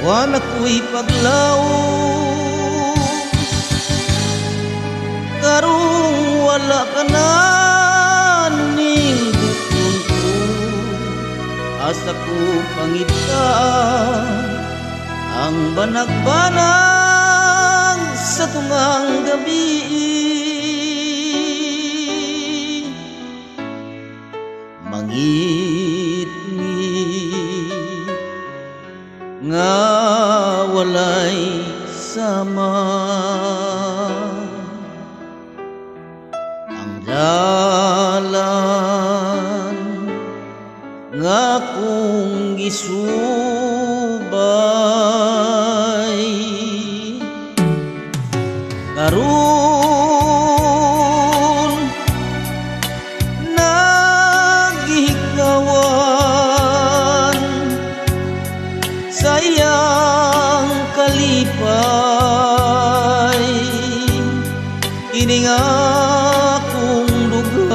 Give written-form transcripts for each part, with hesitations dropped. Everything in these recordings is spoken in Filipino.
Wala ko'y paglaw, karong wala ka na ning bukon ko. Asa ko pangita ang banag-banag sa tungang gabi. Mangit-ngit nga walay sama, ang dalan nga kung gisubay. Karon nagihikawan sa iyang kalipay, kini nga akong dugan.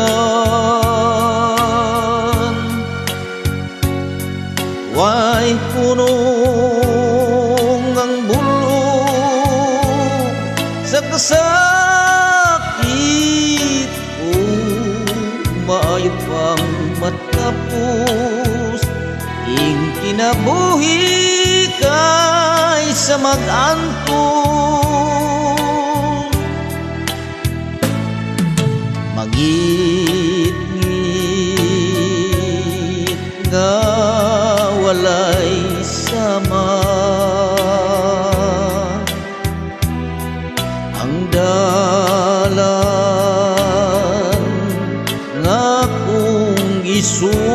Way punong ang bulog sa kasakit ko, maayo pang matapos ing kinabuhi kay sa mag-antong. Mangit-ngit nga walay sama, ang dalan nga kung gisubay.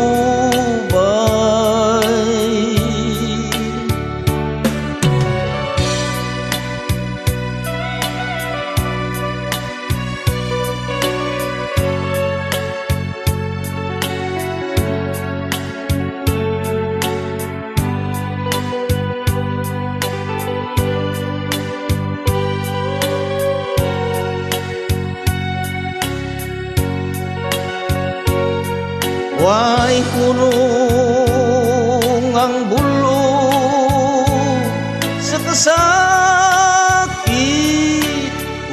Way punong ang bulog sa kasakit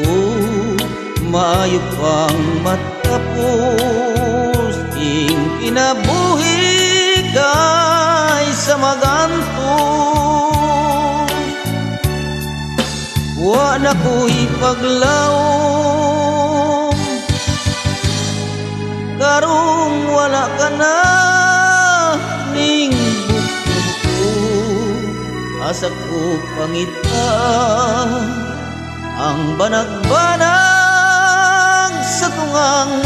ko, maayo pang matapos ing kinabuhi kay sa mag-antong. Wa na ko'y paglaom, karong wala ka na ning bukon ko. Asa ko pangita ang banag-banag sa tungang